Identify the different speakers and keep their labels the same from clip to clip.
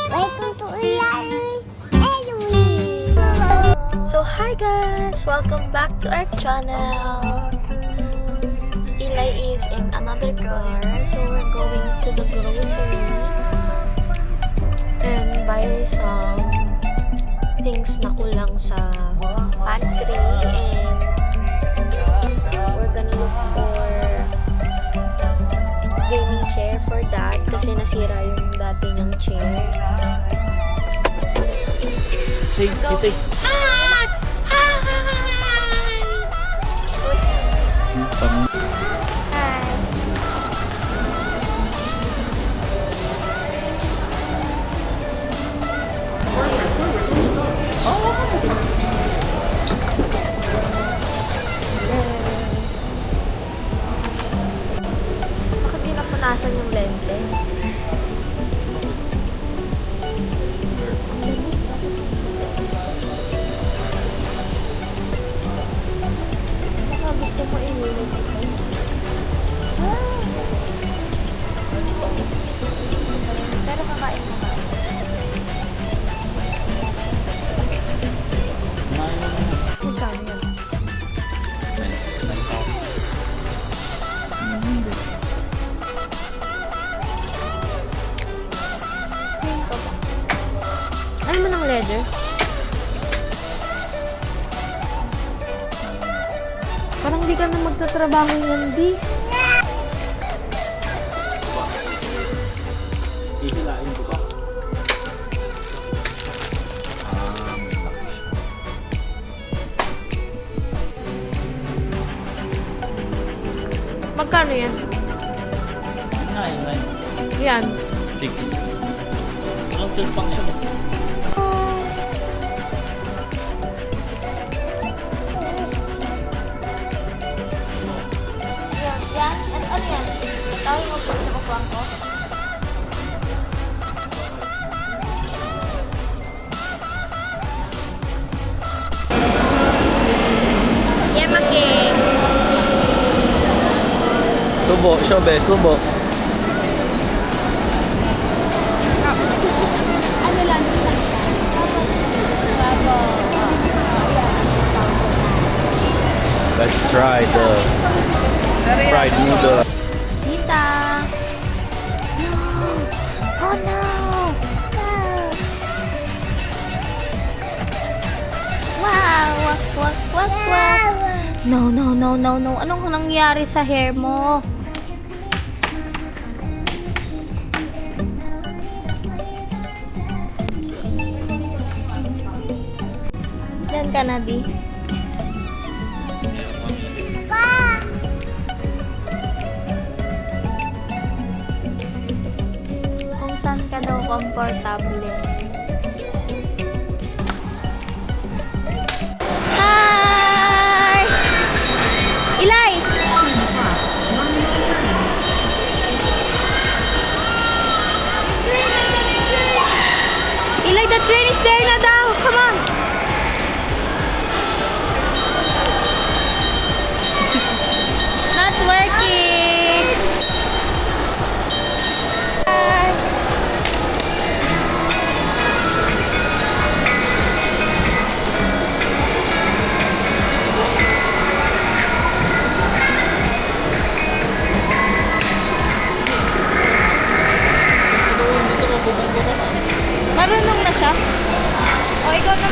Speaker 1: Welcome to Eli Edwin.
Speaker 2: So hi guys! Welcome back to our channel. Eli is in another car, so we're going to the grocery and buy some things na kulang sa pantry, and we're gonna look for gaming chair for dad kasi nasira yung dati niyang chair.
Speaker 3: Say.
Speaker 2: Bakit di napunasan yung lente? Baka gusto mo inulog ito. Pero kakain mo ba? Magkano yan? Ano mo ng leather? Parang di ka na magtatrabaho yan, di.
Speaker 3: Ihilain ko ba?
Speaker 2: Magkano yan?
Speaker 3: 9.
Speaker 2: Yan.
Speaker 3: 6. Walang third function.
Speaker 2: Yan. Yan? Ano yan? Tawag mo po sa kukuha ko? Yemake.
Speaker 3: Subo, Shobe, subo.
Speaker 1: Ano lang siya?
Speaker 3: Let's try the fried noodle.
Speaker 2: Sita. No. Oh no. Wow. Wak, wak, wak, wak. No. Anong nangyari sa hair mo? Yan ka na, di. Kung saan ka daw komportable. Hi! Eli! Eli, the train is there na daw. Come on! Not working! Marunong na siya? O, ikaw na.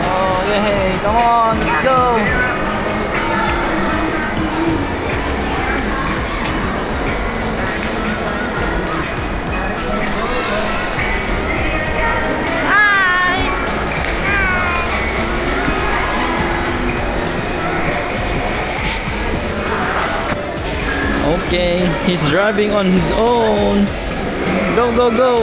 Speaker 3: Oh, yay! Come on, let's go!
Speaker 2: Hi!
Speaker 3: Okay, he's driving on his own. Go, go, go!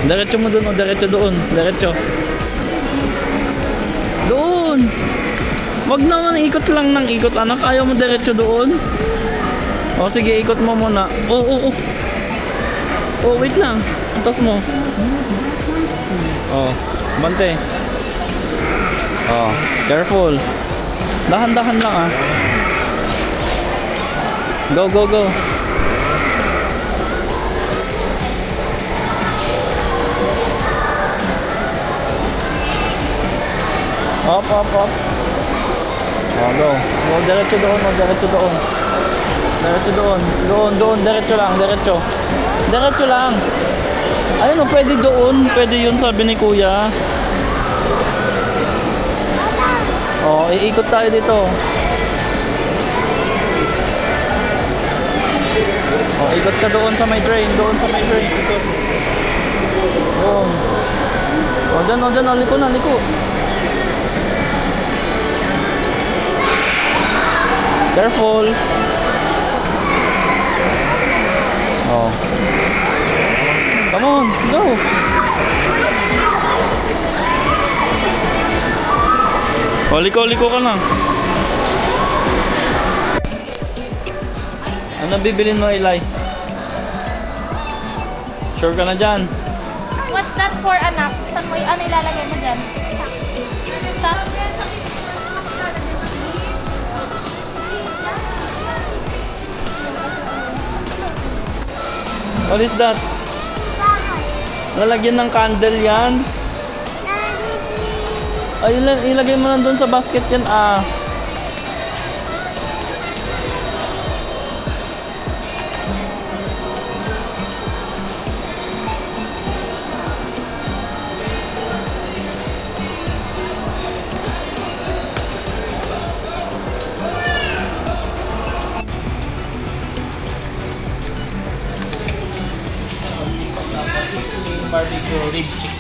Speaker 3: Diretso mo dun, o diretso doon. Diretso. Doon! Wag naman ikot lang ng ikot, anak. Ayaw mo diretso doon. O sige, ikot mo muna. Oo. Oh, wait lang. Antas mo. Oh, bante. Oh, careful. Dahan-dahan lang ah. Go, go, go. Up, up, up. Oh, go. Go, diretso doon, oh, diretso doon. Diretso doon. Doon, doon, diretso lang, diretso. Diretso lang. Ayun, oh, pwede doon. Pwede yun, sabi ni Kuya. Oh, iikot tayo dito. Oh, ikot ka doon sa may train. Doon sa may train. Ikot. Doon. Oh, dyan, oh, dyan. Oh, liko na, liko. Careful. Oh. Come on, go. Oh, liko ka na. Ano bibilin mo, Eli? Sure ka na dyan?
Speaker 2: What's that for, anak? Saan mo ano ilalagay mo dyan? Sa...
Speaker 3: What is that? Lalagyan ng candle yan? Ay, ilagay mo lang doon sa basket yan ah. Barbecue rib chicken.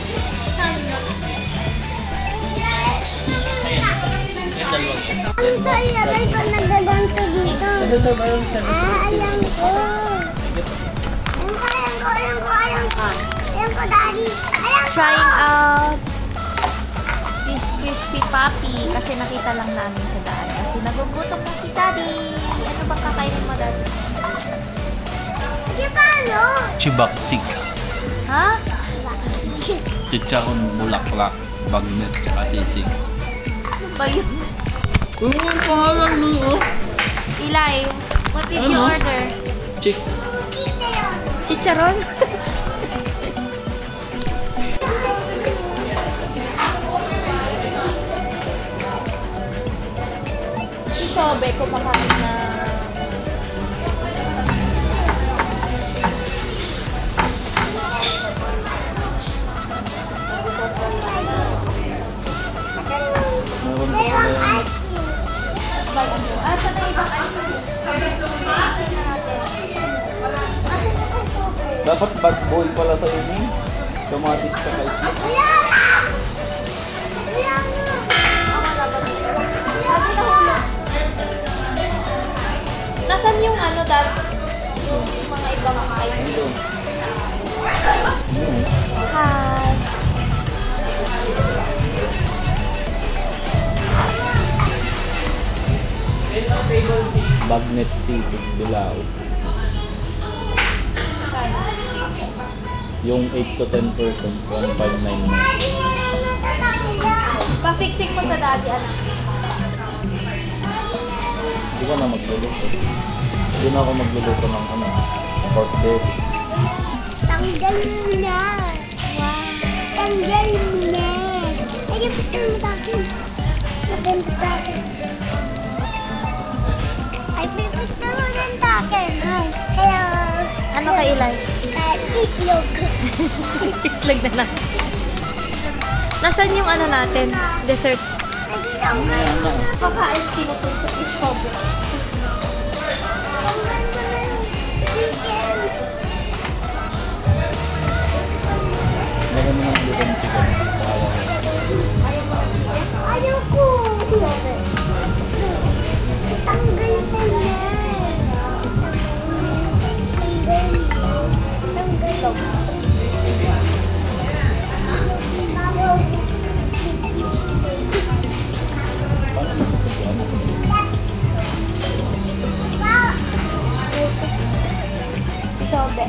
Speaker 1: Ang to ilagay pag nagaganto dito. Alam ko. Alam ko, daddy. Alam ko.
Speaker 2: Trying out this crispy puppy kasi nakita lang namin sa daan. Kasi nagugutom na si daddy. Ano bang kakainin mo, daddy?
Speaker 1: Di ba ano?
Speaker 3: Chibaksik.
Speaker 2: Ha?
Speaker 3: Chicharon bulaklak. Bagnet tsaka sisig.
Speaker 2: Ano ba yun?
Speaker 3: Oo, pangalan mo oh.
Speaker 2: Eli, what did you
Speaker 3: Ano?
Speaker 2: order?
Speaker 3: Chick.
Speaker 2: Chicharon? Si Sobe, kumakain na.
Speaker 3: Meron pa
Speaker 1: Dalawang
Speaker 3: pala.
Speaker 1: ice cream.
Speaker 2: Saan na ibang ice cream?
Speaker 3: Dapat bad boy pala sa inyo. Kamatis ka kay Chick.
Speaker 1: Wala na! Wala na!
Speaker 2: Nasaan yung ano, dad? Yung mga ibang ice cream? Hi!
Speaker 3: Bagnet sisig bilao. Yung 8 to 10 persons, 1,599.
Speaker 2: Pa-fixing mo sa daddy, anak.
Speaker 3: Hindi ka na magluluto. Hindi na ako magluluto ng ano, pork belly.
Speaker 1: Tanggal mo na. Wow. Tanggal mo na. Ay, picture mo sa akin. Maganda sa akin. Ay, picture mo din sa akin. Hello.
Speaker 2: Ano ka, Eli?
Speaker 1: Itlog.
Speaker 2: Itlog na lang. Nasaan yung ano natin? Dessert.
Speaker 1: Ay, tanggal mo na.
Speaker 2: Pakain tinutun sa isobe.
Speaker 1: Tanggal mo na yung chicken.
Speaker 3: Meron mo ng lutong chicken.
Speaker 1: Ayaw ko. Tanggal ko na.
Speaker 2: Isobe.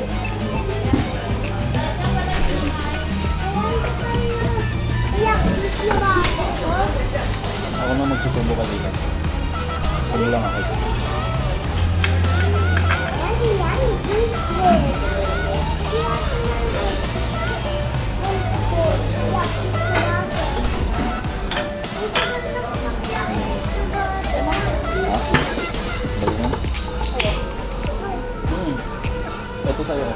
Speaker 3: mo lang ako. Ito sa'yo.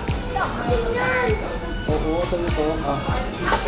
Speaker 3: Oo, sa'yo ito.